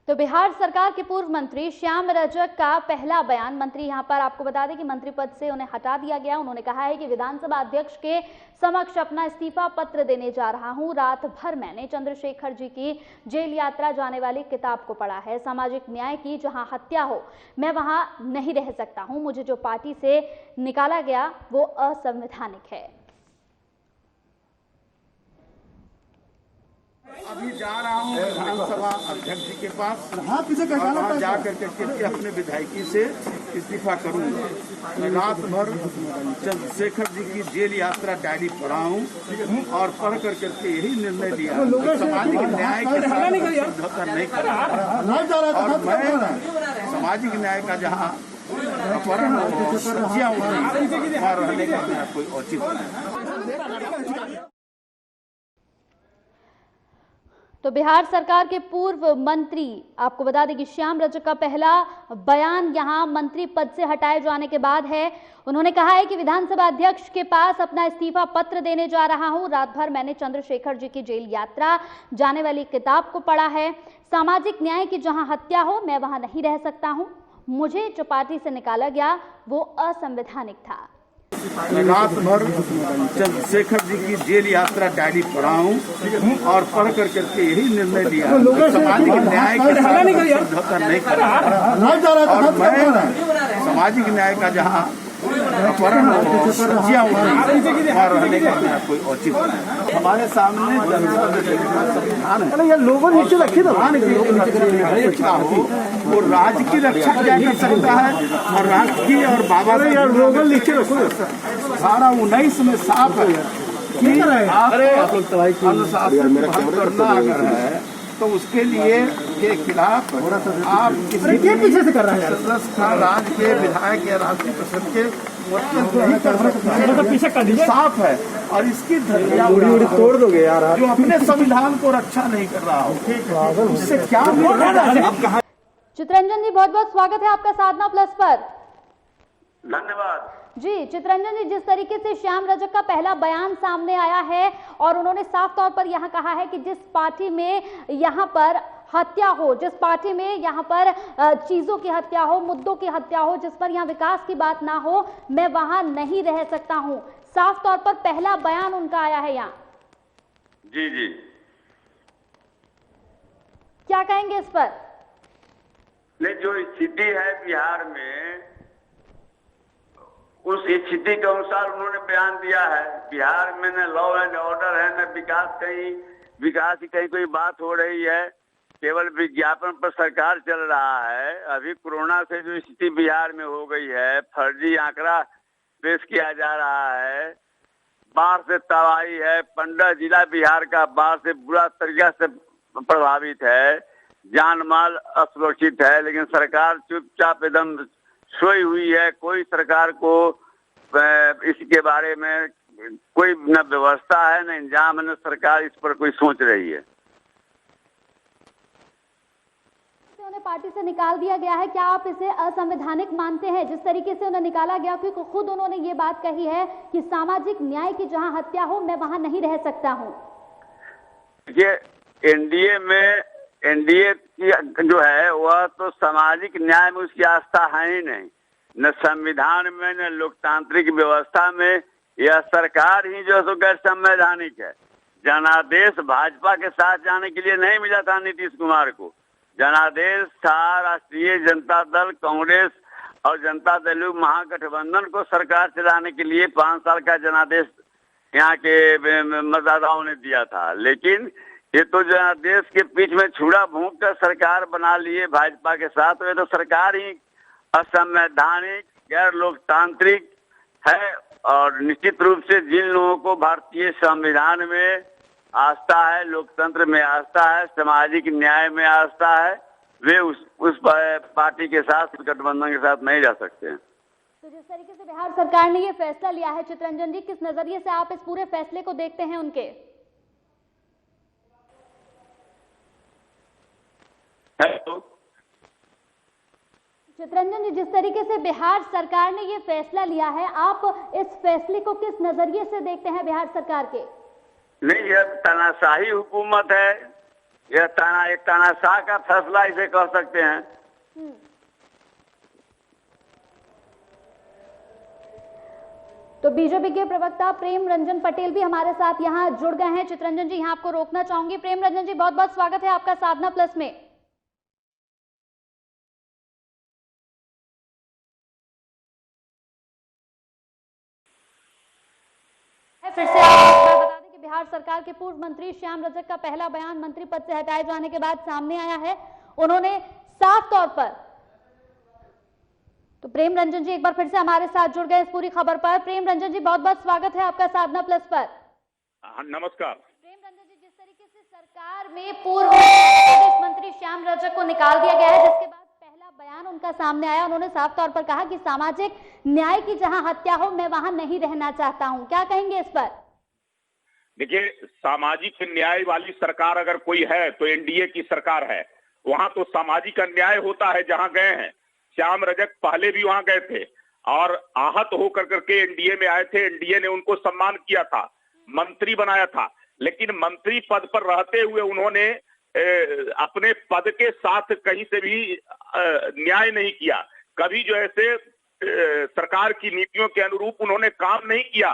तो बिहार सरकार के पूर्व मंत्री श्याम रजक का पहला बयान, मंत्री यहां पर आपको बता दें कि मंत्री पद से उन्हें हटा दिया गया। उन्होंने कहा है कि विधानसभा अध्यक्ष के समक्ष अपना इस्तीफा पत्र देने जा रहा हूं। रात भर मैंने चंद्रशेखर जी की जेल यात्रा जाने वाली किताब को पढ़ा है। सामाजिक न्याय की जहां हत्या हो मैं वहां नहीं रह सकता हूं। मुझे जो पार्टी से निकाला गया वो असंवैधानिक है। अभी जा रहा हूँ विधानसभा अध्यक्ष जी के पास, वहाँ जा करके अपने विधायकी से इस्तीफा करूंगा। मैं रात भर चंद्रशेखर जी की जेल यात्रा डायरी पढ़ा हूँ और पढ़ करके यही निर्णय लिया सामाजिक न्याय के साथ समझौता नहीं करूँगा। और मैं सामाजिक न्याय का जहाँ अपहरण सज्जियाँ उठी वहाँ रहने का मेरा कोई औचित्य नहीं। तो बिहार सरकार के पूर्व मंत्री, आपको बता दें कि श्याम रजक का पहला बयान यहां मंत्री पद से हटाए जाने के बाद है। उन्होंने कहा है कि विधानसभा अध्यक्ष के पास अपना इस्तीफा पत्र देने जा रहा हूं। रात भर मैंने चंद्रशेखर जी की जेल यात्रा जाने वाली किताब को पढ़ा है। सामाजिक न्याय की जहां हत्या हो मैं वहां नहीं रह सकता हूं। मुझे जो पार्टी से निकाला गया वो असंवैधानिक था। मैं रात भर चंद्रशेखर जी की जेल यात्रा डायरी पढ़ा हूँ और पढ़ करके यही निर्णय लिया सामाजिक न्याय के साथ समझौता नहीं करूँगा। और मैं सामाजिक न्याय का जहाँ अपहरण सज्जियाँ उठी वहाँ रहने का मेरा कोई औचित्य नहीं। हमारे सामने संविधान है, ये लोगों नीचे रखिए हो वो राज्य की रक्षा क्या कर सकता है और राष्ट्र की और बाबा लोगों नीचे रखो। धारा 19 में साफ है कि अनुशासन करना अगर है तो उसके लिए के खिलाफ आप किसी पीछे से कर रहे हैं राज्य के विधायक या राष्ट्रीय परिषद के नहीं कर सकते। साफ है और इसकी धज्जियां तोड़ दोगे यार आप। जो अपने संविधान को रक्षा नहीं कर रहा हो उससे क्या होगा। चितरंजन जी, बहुत बहुत स्वागत है आपका साधना प्लस पर। धन्यवाद जी। चितरंजन जी, जिस तरीके से श्याम रजक का पहला बयान सामने आया है और उन्होंने साफ तौर पर यहां कहा है कि जिस पार्टी में यहां पर हत्या हो, जिस पार्टी में यहां पर चीजों की हत्या हो, मुद्दों की हत्या हो, जिस पर यहां विकास की बात ना हो, मैं वहां नहीं रह सकता हूं। साफ तौर पर पहला बयान उनका आया है यहाँ। जी जी, क्या कहेंगे इस पर? नहीं, जो स्थिति है बिहार में उस स्थिति के अनुसार उन्होंने बयान दिया है। बिहार में न लॉ एंड ऑर्डर है, न विकास की कहीं कोई बात हो रही है। केवल विज्ञापन पर सरकार चल रहा है। अभी कोरोना से जो स्थिति बिहार में हो गई है, फर्जी आंकड़ा पेश किया जा रहा है। बाढ़ से तबाही है। 15 जिला बिहार का बाढ़ से बुरा तरीका से प्रभावित है। जान माल असुरक्षित है, लेकिन सरकार चुपचाप एकदम सोई हुई है। कोई सरकार को इसके बारे में कोई न व्यवस्था है, न इंतजाम है, न सरकार इस पर कोई सोच रही है। उन्हें पार्टी से निकाल दिया गया है, क्या आप इसे असंवैधानिक मानते हैं जिस तरीके से उन्हें निकाला गया? क्योंकि खुद उन्होंने ये बात कही है कि सामाजिक न्याय की जहां हत्या हो मैं वहां नहीं रह सकता हूं। ये एनडीए की जो है वह तो सामाजिक न्याय में उसकी आस्था है ही नहीं, न संविधान में, न लोकतांत्रिक व्यवस्था में। यह सरकार ही जो है सो गैर संवैधानिक है। जनादेश भाजपा के साथ जाने के लिए नहीं मिला था नीतीश कुमार को। जनादेश था राष्ट्रीय जनता दल, कांग्रेस और जनता दल महागठबंधन को सरकार चलाने के लिए 5 साल का जनादेश यहाँ के मतदाताओं ने दिया था। लेकिन ये तो जनादेश के बीच में छुड़ा भूंक कर सरकार बना लिए भाजपा के साथ। ये तो सरकार ही असंवैधानिक, गैर लोकतांत्रिक है। और निश्चित रूप से जिन लोगों को भारतीय संविधान में आस्था है, लोकतंत्र में आस्था है, सामाजिक न्याय में आस्था है, वे उस पार्टी के साथ, गठबंधन के साथ नहीं जा सकते हैं। तो जिस तरीके से बिहार सरकार ने ये फैसला लिया है, चितरंजन जी, किस नजरिए से आप इस पूरे फैसले को देखते हैं उनके? चितरंजन जी, जिस तरीके से बिहार सरकार ने ये फैसला लिया है, आप इस फैसले को किस नजरिए से देखते हैं बिहार सरकार के? नहीं, यह तानाशाही हुकूमत है। यह एक तानाशाह का फैसला इसे कह सकते हैं। तो बीजेपी के प्रवक्ता प्रेम रंजन पटेल भी हमारे साथ यहाँ जुड़ गए हैं। चितरंजन जी, यहाँ आपको रोकना चाहूंगी। प्रेम रंजन जी, बहुत बहुत स्वागत है आपका साधना प्लस में। फिर से आपको बता दें कि बिहार सरकार के पूर्व मंत्री श्याम रजक का पहला बयान मंत्री पद से हटाए जाने के बाद सामने आया है। उन्होंने साफ तौर पर, तो प्रेम रंजन जी एक बार फिर से हमारे साथ जुड़ गए इस पूरी खबर पर। प्रेम रंजन जी, बहुत बहुत स्वागत है आपका साधना प्लस पर। नमस्कार। प्रेम रंजन जी, जिस तरीके से सरकार में पूर्व प्रदेश मंत्री श्याम रजक को निकाल दिया गया है, जिसके बाद पहला बयान उनका सामने आया, उन्होंने साफ तौर पर कहा कि सामाजिक न्याय की जहां हत्या हो, मैं वहां नहीं रहना चाहता हूं। क्या कहेंगे इस पर? देखिए, सामाजिक न्याय वाली सरकार अगर कोई है तो एनडीए की सरकार है। वहां तो सामाजिक अन्याय होता है जहां गए हैं। श्याम रजक पहले भी वहां गए थे और आहत होकर करके एनडीए में आए थे। एनडीए ने उनको सम्मान किया था, मंत्री बनाया था, लेकिन मंत्री पद पर रहते हुए उन्होंने अपने पद के साथ कहीं से भी न्याय नहीं किया। कभी जो ऐसे सरकार की नीतियों के अनुरूप उन्होंने काम नहीं किया।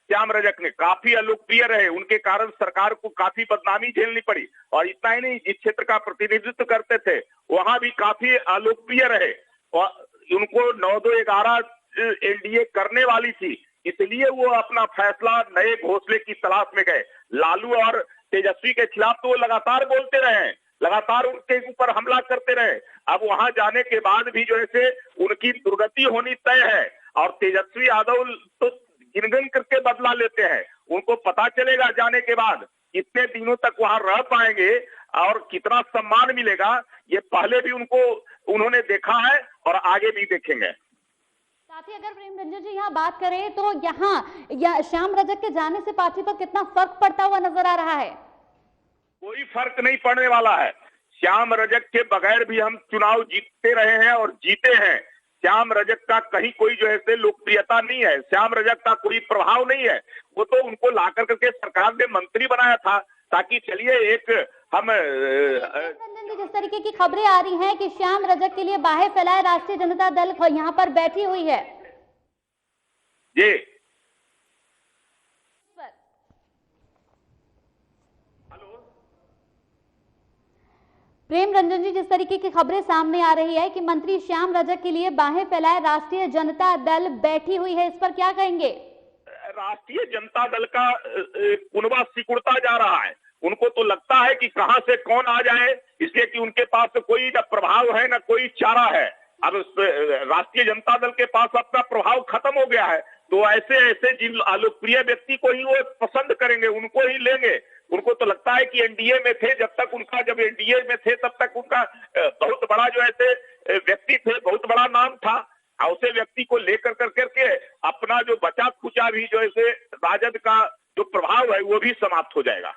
श्याम रजक ने काफी अलोकप्रिय रहे, उनके कारण सरकार को काफी बदनामी झेलनी पड़ी। और इतना ही नहीं, जिस क्षेत्र का प्रतिनिधित्व करते थे वहां भी काफी अलोकप्रिय रहे और उनको 9-2-11 एनडीए करने वाली थी, इसलिए वो अपना फैसला नए घोंसले की तलाश में गए। लालू और तेजस्वी के खिलाफ तो वो लगातार बोलते रहे, लगातार उनके ऊपर हमला करते रहे। अब वहां जाने के बाद भी जो ऐसे उनकी दुर्गति होनी तय है। और तेजस्वी यादव तो गिनगन करके बदला लेते हैं। उनको पता चलेगा जाने के बाद कितने दिनों तक वहां रह पाएंगे और कितना सम्मान मिलेगा। ये पहले भी उन्होंने देखा है और आगे भी देखेंगे। साथ ही अगर प्रेम रंजन जी यहाँ बात करें तो यहाँ श्याम रजक के जाने से पार्टी पर कितना फर्क पड़ता हुआ नजर आ रहा है? कोई फर्क नहीं पड़ने वाला है। श्याम रजक के बगैर भी हम चुनाव जीतते रहे हैं और जीते हैं। श्याम रजक का कहीं कोई जो है लोकप्रियता नहीं है, श्याम रजक का कोई प्रभाव नहीं है। वो तो उनको ला करके सरकार ने मंत्री बनाया था ताकि चलिए एक हम रंजन जी, जिस तरीके की खबरें आ रही हैं कि श्याम रजक के लिए बाहें फैलाए राष्ट्रीय जनता दल यहाँ पर बैठी हुई है जी। प्रेम रंजन जी, जिस तरीके की खबरें सामने आ रही है कि मंत्री श्याम रजक के लिए बाहें फैलाए राष्ट्रीय जनता दल बैठी हुई है, इस पर क्या कहेंगे? राष्ट्रीय जनता दल का कुनबा सिकुड़ता जा रहा है। उनको तो लगता है कि कहां से कौन आ जाए, इसलिए कि उनके पास तो कोई न प्रभाव है न कोई चारा है। अब राष्ट्रीय जनता दल के पास अपना प्रभाव खत्म हो गया है, तो ऐसे जिन अलोकप्रिय व्यक्ति को ही वो पसंद करेंगे, उनको ही लेंगे। उनको तो लगता है कि एनडीए में थे, जब एनडीए में थे तब तक उनका बहुत बड़ा जो ऐसे व्यक्ति थे, बहुत बड़ा नाम था। ऐसे व्यक्ति को लेकर करके अपना जो बचा खुचा भी जो ऐसे राजद का जो प्रभाव है वो भी समाप्त हो जाएगा।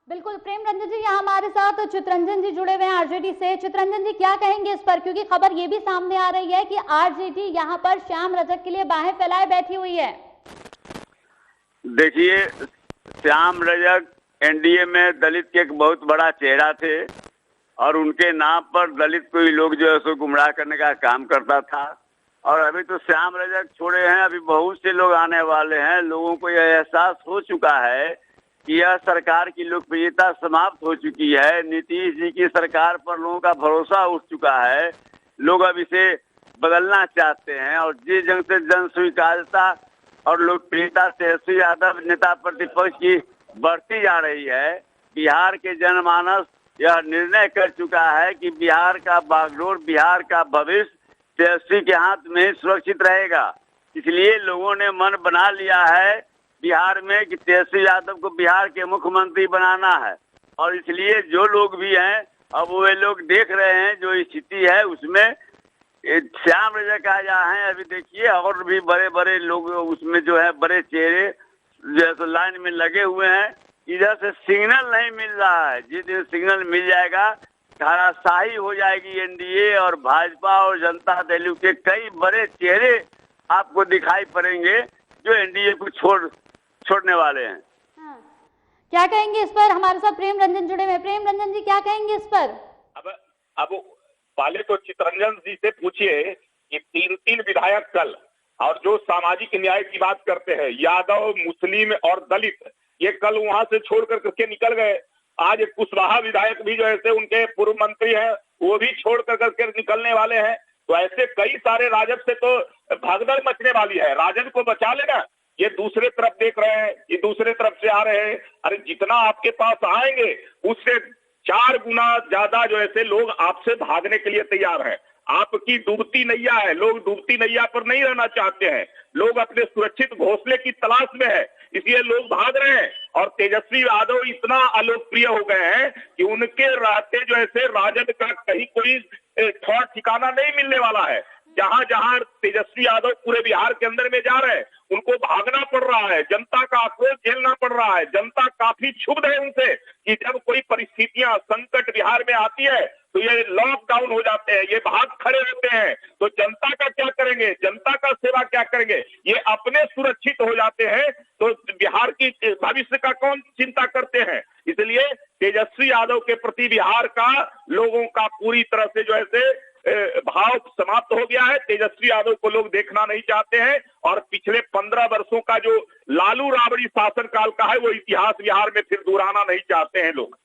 बिल्कुल। प्रेम रंजन जी, यहाँ हमारे साथ चितरंजन जी जुड़े हुए हैं आरजेडी से। चितरंजन जी, क्या कहेंगे इस पर, क्योंकि खबर ये भी सामने आ रही है कि आरजेडी यहाँ पर श्याम रजक के लिए बाहें फैलाए बैठी हुई है। देखिए, श्याम रजक एनडीए में दलित के एक बहुत बड़ा चेहरा थे और उनके नाम पर दलित को ही लोग जो है सो गुमराह करने का काम करता था। और अभी तो श्याम रजक छोड़े हैं, अभी बहुत से लोग आने वाले हैं। लोगों को यह एहसास हो चुका है कि यह सरकार की लोकप्रियता समाप्त हो चुकी है। नीतीश जी की सरकार पर लोगों का भरोसा उठ चुका है। लोग अब इसे बदलना चाहते हैं और जिस जंग से जन स्वीकार्यता और लोकप्रियता तेजस्वी यादव नेता प्रतिपक्ष की बढ़ती जा रही है, बिहार के जनमानस यह निर्णय कर चुका है कि बिहार का बागडोर, बिहार का भविष्य तेजस्वी के हाथ में सुरक्षित रहेगा। इसलिए लोगों ने मन बना लिया है बिहार में कि तेजस्वी यादव को बिहार के मुख्यमंत्री बनाना है। और इसलिए जो लोग भी हैं, अब वे लोग देख रहे हैं जो स्थिति है उसमें श्याम रजक आ जाए हैं। अभी देखिए, और भी बड़े बड़े लोग उसमें जो है बड़े चेहरे जैसे लाइन में लगे हुए हैं। इधर से सिग्नल नहीं मिल रहा है। जिस दिन सिग्नल मिल जाएगा, धाराशाही हो जाएगी एनडीए और भाजपा और जनता दल के कई बड़े चेहरे आपको दिखाई पड़ेंगे जो एनडीए को छोड़ने वाले हैं। क्या कहेंगे इस पर? हमारे साथ प्रेम रंजन जुड़े हुए। प्रेम रंजन जी, क्या कहेंगे इस पर? अब पहले तो चितरंजन जी से पूछिए कि 3 विधायक कल, और जो सामाजिक न्याय की बात करते हैं, यादव, मुस्लिम और दलित, ये कल वहां से छोड़ करके निकल गए। आज कुशवाहा विधायक भी जो ऐसे उनके पूर्व मंत्री हैं, वो भी छोड़ करके निकलने वाले हैं। तो ऐसे कई सारे राजद से तो भगदड़ मचने वाली है। राजद को बचा लेना, ये दूसरे तरफ देख रहे हैं, ये दूसरे तरफ से आ रहे हैं। अरे जितना आपके पास आएंगे उससे 4 गुना ज्यादा जो ऐसे लोग आपसे भागने के लिए तैयार हैं। आपकी डूबती नैया है, लोग डूबती नैया पर नहीं रहना चाहते हैं। लोग अपने सुरक्षित घोंसले की तलाश में है, इसलिए लोग भाग रहे हैं। और तेजस्वी यादव इतना अलोकप्रिय हो गए हैं कि उनके रहते जो ऐसे राजद का कहीं कोई ठौर ठिकाना नहीं मिलने वाला है। जहां जहां तेजस्वी यादव पूरे बिहार के अंदर में जा रहे हैं, उनको भागना पड़ रहा है, जनता का आक्रोश झेलना पड़ रहा है। जनता काफी क्षुब्ध है उनसे कि जब कोई परिस्थितियां संकट बिहार में आती है तो ये लॉकडाउन हो जाते हैं, ये भाग खड़े होते हैं। तो जनता का क्या करेंगे, जनता का सेवा क्या करेंगे? ये अपने सुरक्षित हो जाते हैं तो बिहार की भविष्य का कौन चिंता करते हैं? इसलिए तेजस्वी यादव के प्रति बिहार का लोगों का पूरी तरह से जो है भाव समाप्त हो गया है। तेजस्वी यादव को लोग देखना नहीं चाहते हैं और पिछले 15 वर्षों का जो लालू राबड़ी शासनकाल का है वो इतिहास बिहार में फिर दोहराना नहीं चाहते हैं लोग।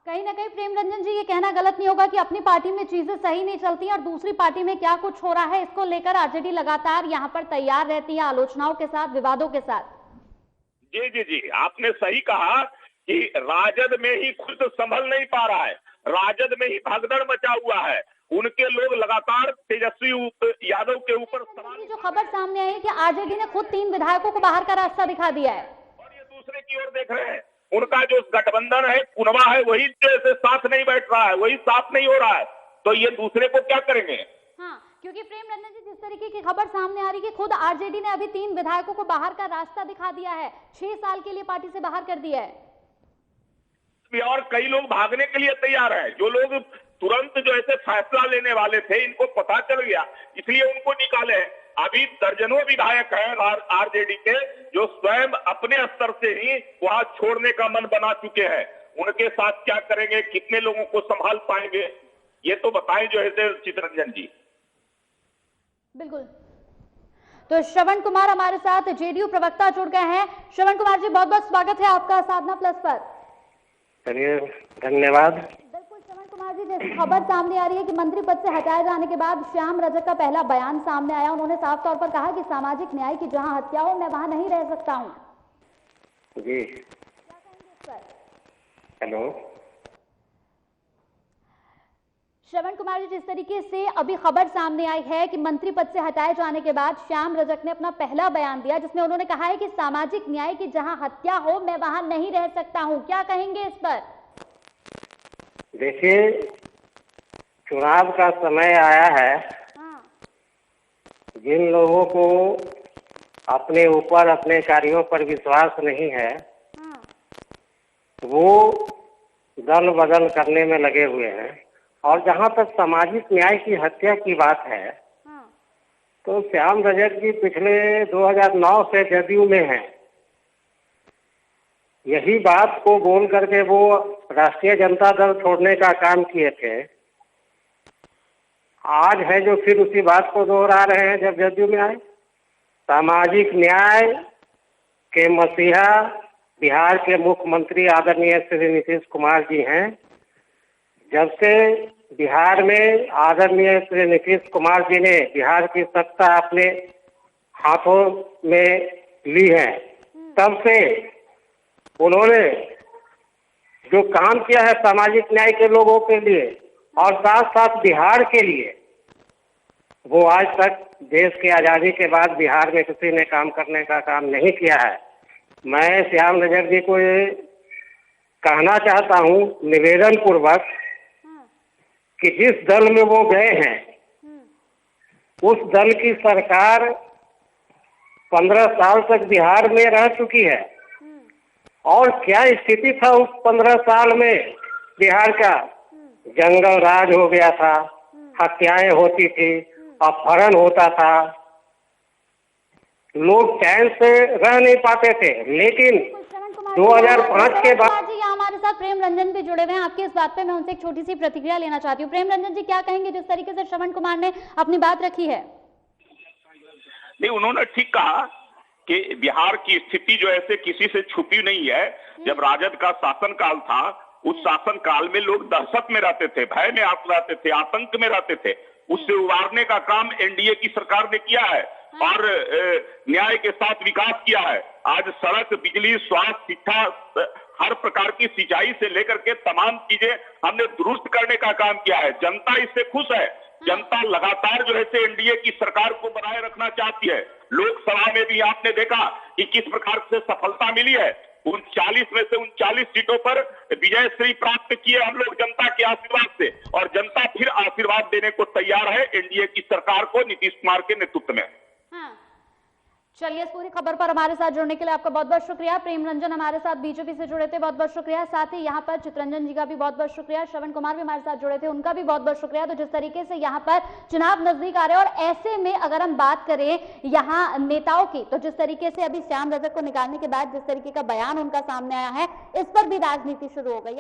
कहीं ना कहीं प्रेम रंजन जी, ये कहना गलत नहीं होगा कि अपनी पार्टी में चीजें सही नहीं चलती और दूसरी पार्टी में क्या कुछ हो रहा है, इसको लेकर आरजेडी लगातार यहाँ पर तैयार रहती है, आलोचनाओं के साथ, विवादों के साथ। जी जी जी, आपने सही कहा कि राजद में ही खुद संभल नहीं पा रहा है, राजद में ही भगदड़ मचा हुआ है। उनके लोग लगातार तेजस्वी यादव के ऊपर सवाल। जो खबर सामने आई है कि आरजेडी ने खुद 3 विधायकों को बाहर का रास्ता दिखा दिया है और ये दूसरे की ओर देख रहे हैं। उनका जो गठबंधन है, कुनवा है, वही से साथ नहीं बैठ रहा है, वही साथ नहीं हो रहा है, तो ये दूसरे को क्या करेंगे? हाँ, क्योंकि प्रेम रंजन जी, जिस तरीके की खबर सामने आ रही है कि खुद आरजेडी ने अभी 3 विधायकों को बाहर का रास्ता दिखा दिया है, 6 साल के लिए पार्टी से बाहर कर दिया है। और कई लोग भागने के लिए तैयार है। जो लोग तुरंत जो ऐसे फैसला लेने वाले थे, इनको पता चल गया, इसलिए उनको निकाले। अभी दर्जनों विधायक हैं आरजेडी के जो स्वयं अपने स्तर से ही वहां छोड़ने का मन बना चुके हैं। उनके साथ क्या करेंगे, कितने लोगों को संभाल पाएंगे, ये तो बताएं जो है चितरंजन जी। बिल्कुल। तो श्रवण कुमार हमारे साथ जेडीयू प्रवक्ता जुड़ गए हैं। श्रवण कुमार जी, बहुत बहुत स्वागत है आपका साधना प्लस पर। चलिए, धन्यवाद। बिल्कुल श्रवण कुमार जी, जैसी खबर सामने आ रही है कि मंत्री पद से हटाए जाने के बाद श्याम रजक का पहला बयान सामने आया। उन्होंने साफ तौर पर कहा कि सामाजिक न्याय की जहां हत्या हो, मैं वहां नहीं रह सकता हूं। जी, क्या कहेंगे इस पर? हेलो श्रवण कुमार जी, जिस तरीके से अभी खबर सामने आई है कि मंत्री पद से हटाए जाने के बाद श्याम रजक ने अपना पहला बयान दिया, जिसमें उन्होंने कहा है कि सामाजिक न्याय की जहां हत्या हो, मैं वहां नहीं रह सकता हूं। क्या कहेंगे इस पर? देखिए, चुनाव का समय आया है। हाँ। जिन लोगों को अपने ऊपर, अपने कार्यों पर विश्वास नहीं है, हाँ। वो दल बदल करने में लगे हुए हैं। और जहां तक सामाजिक न्याय की हत्या की बात है, हाँ। तो श्याम रजक जी पिछले 2009 से जदयू में हैं। यही बात को बोल करके वो राष्ट्रीय जनता दल छोड़ने का काम किए थे। आज है जो फिर उसी बात को दोहरा रहे हैं जब जदयू में आए। सामाजिक न्याय के मसीहा बिहार के मुख्यमंत्री आदरणीय श्री नीतीश कुमार जी हैं। जब से बिहार में आदरणीय श्री नीतीश कुमार जी ने बिहार की सत्ता अपने हाथों में ली है, तब से उन्होंने जो काम किया है सामाजिक न्याय के लोगों के लिए और साथ साथ बिहार के लिए, वो आज तक देश की आज़ादी के बाद बिहार में किसी ने काम करने का काम नहीं किया है। मैं श्याम रजक जी को ये कहना चाहता हूँ निवेदन पूर्वक कि जिस दल में वो गए हैं, उस दल की सरकार 15 साल तक बिहार में रह चुकी है। और क्या स्थिति था उस 15 साल में बिहार का? जंगल राज हो गया था, हत्याएं होती थी, अपहरण होता था, लोग चैन से रह नहीं पाते थे। लेकिन 2005 के बाद जी यहाँ हमारे साथ प्रेम रंजन भी जुड़े हुए हैं आपकी इस बात पे मैं उनसे एक छोटी सी प्रतिक्रिया लेना चाहती हूँ। प्रेम रंजन जी क्या कहेंगे जिस तरीके से श्रवण कुमार ने अपनी बात रखी है? नहीं, उन्होंने ठीक कहा कि बिहार की स्थिति जो ऐसे किसी से छुपी नहीं है। जब राजद का शासनकाल था, उस शासनकाल में लोग दहशत में रहते थे, भय में रहते थे, आतंक में रहते थे। उससे उबारने का काम एनडीए की सरकार ने किया है और न्याय के साथ विकास किया है। आज सड़क, बिजली, स्वास्थ्य, शिक्षा, हर प्रकार की सिंचाई से लेकर के तमाम चीजें हमने दुरुस्त करने का काम किया है। जनता इससे खुश है। जनता लगातार जो है से एनडीए की सरकार को बनाए रखना चाहती है। लोकसभा में भी आपने देखा कि किस प्रकार से सफलता मिली है। 39 में से 39 सीटों पर विजय श्री प्राप्त किए हम लोग जनता के आशीर्वाद से, और जनता फिर आशीर्वाद देने को तैयार है एनडीए की सरकार को नीतीश कुमार के नेतृत्व में। चलिए, इस पूरी खबर पर हमारे साथ जुड़ने के लिए आपका बहुत बहुत शुक्रिया। प्रेम रंजन हमारे साथ बीजेपी से जुड़े थे, बहुत बहुत शुक्रिया। साथ ही यहाँ पर चितरंजन जी का भी बहुत बहुत शुक्रिया। श्रवण कुमार भी हमारे साथ जुड़े थे, उनका भी बहुत बहुत शुक्रिया। तो जिस तरीके से यहाँ पर चुनाव नजदीक आ रहे हैं और ऐसे में अगर हम बात करें यहाँ नेताओं की, तो जिस तरीके से अभी श्याम रजक को निकालने के बाद जिस तरीके का बयान उनका सामने आया है, इस पर भी राजनीति शुरू हो गई।